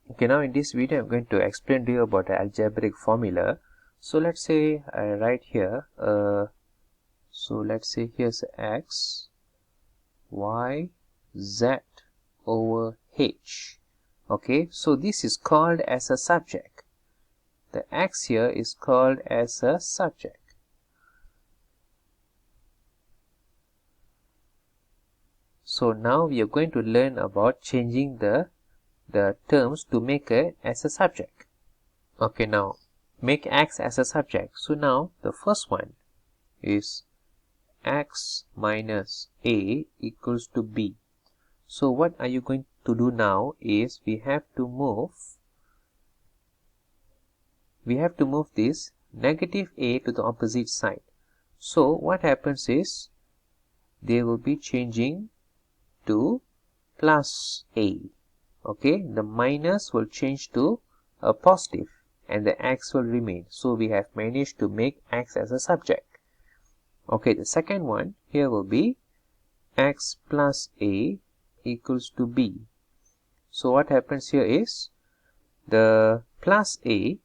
Okay, now in this video I'm going to explain to you about the algebraic formula. So let's say I write here, so let's say here's x, y, z over h. Okay, so this is called as a subject. The x here is called as a subject. So now we are going to learn about changing the terms to make it as a subject. Okay, now make x as a subject. So now the first one is x minus a equals to b. So what are you going to do now is we have to move this negative a to the opposite side. So what happens is they will be changing to plus a. Okay, the minus will change to a positive and the x will remain. So we have managed to make x as a subject. Okay, the second one here will be x plus a equals to b. So what happens here is the plus a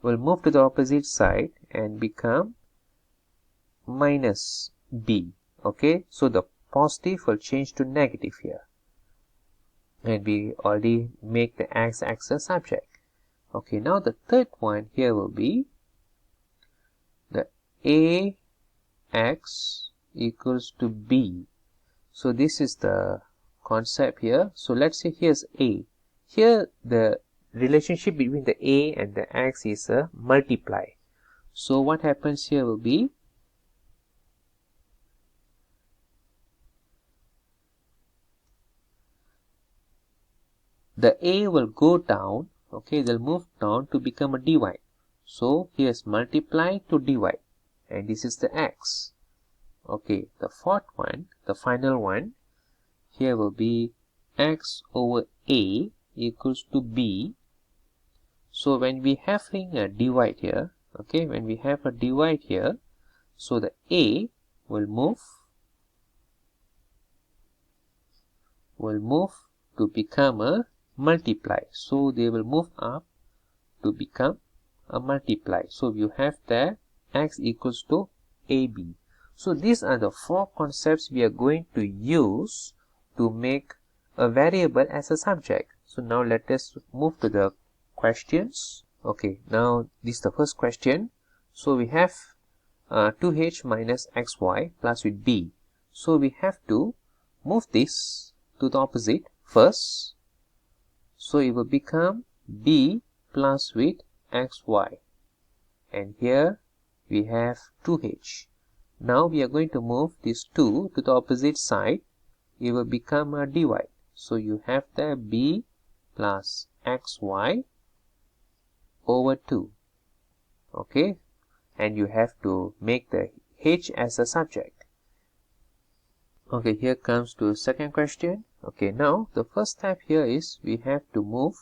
will move to the opposite side and become minus b. Okay, so the positive will change to negative here. And we already make the x as a subject. Okay, now the third one here will be the ax equals to b. So this is the concept here. So let's say here's a. Here the relationship between the a and the x is a multiply. So what happens here will be the a will go down. Okay, they'll move down to become a divide. So here's multiply to divide, and this is the x. Okay, the fourth one, the final one, here will be x over a equals to b. So when we having a divide here, okay, when we have a divide here, so the a will move to become a multiply. So they will move up to become a multiply. So you have the x equals to ab. So these are the four concepts we are going to use to make a variable as a subject. So now let us move to the questions. Okay, now this is the first question. So we have 2h minus xy plus with b. So we have to move this to the opposite first. So it will become b plus with xy. And here we have 2h. Now we are going to move this 2 to the opposite side. It will become a divide. So you have the b plus xy over 2. Okay, and you have to make the h as a subject. Okay, here comes to second question. Okay, now the first step here is we have to move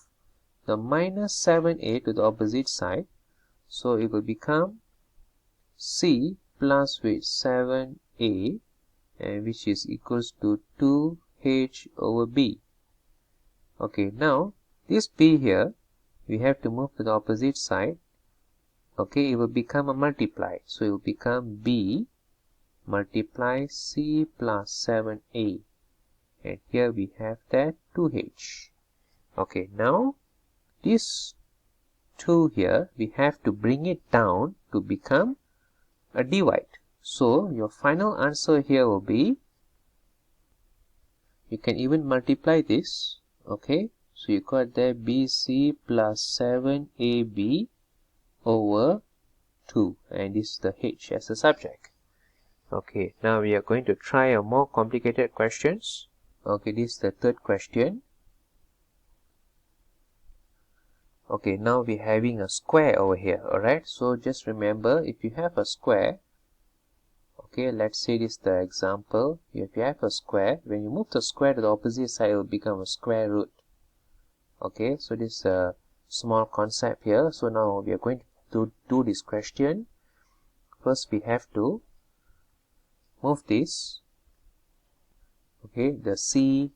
the minus 7a to the opposite side. So it will become c plus with 7a, and which is equals to 2h over b. Okay, now this b here we have to move to the opposite side. Okay, it will become a multiply. So it will become b multiply c plus 7a, and here we have that 2h. Okay, now this 2 here we have to bring it down to become a divide. So your final answer here will be, you can even multiply this. Okay, so you got there bc plus 7ab over 2, and this is the h as a subject. Okay, now we are going to try a more complicated questions. Okay, this is the third question. Okay, now we're having a square over here. Alright, so just remember, if you have a square, okay, let's say this is the example. If you have a square, when you move the square to the opposite side, it will become a square root. Okay, so this is a small concept here. So now we are going to do this question. First we have to move this, okay, the c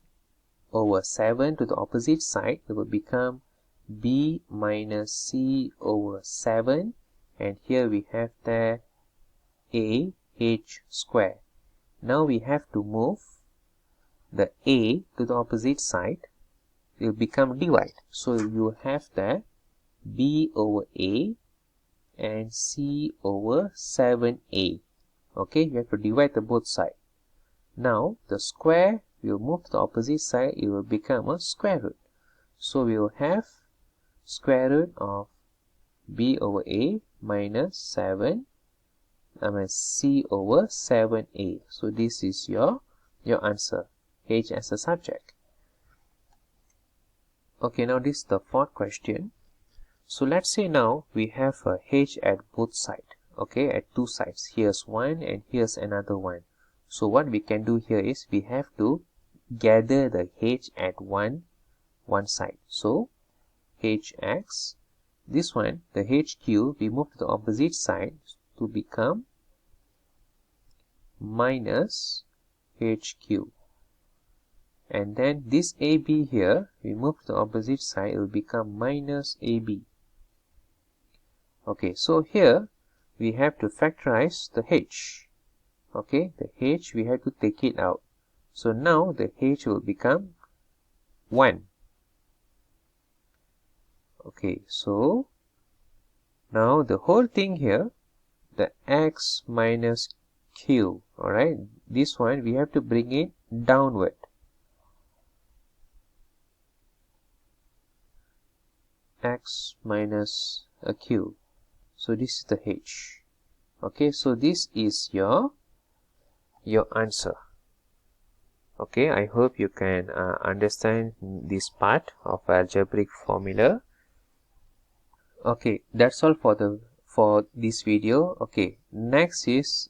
over 7 to the opposite side. It will become b minus c over 7, and here we have the a h square. Now we have to move the a to the opposite side. It will become divide. So you have the b over a and c over 7a. Okay, you have to divide the both sides. Now the square will move to the opposite side. It will become a square root. So we will have square root of b over a minus 7 minus c over 7a. So this is your answer, h as a subject. Okay, now this is the fourth question. So let's say now we have a h at both sides. Okay, at two sides. Here's one and here's another one. So what we can do here is we have to gather the h at one side. So hx, this one, the hq, we move to the opposite side to become minus hq. And then this AB here, we move to the opposite side, it will become minus AB. Okay, so here we have to factorize the h. Okay, the h we have to take it out. So now the h will become 1. Okay, so now the whole thing here, the x minus q, alright, this one we have to bring it downward. X minus a q. So this is the h. Okay, so this is your answer. Okay, I hope you can understand this part of algebraic formula. Okay, that's all for this video. Okay, next is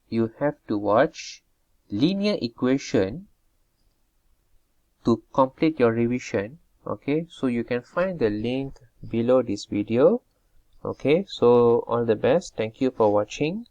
you have to watch linear equation to complete your revision. Okay, so you can find the link below this video. Okay, so all the best. Thank you for watching.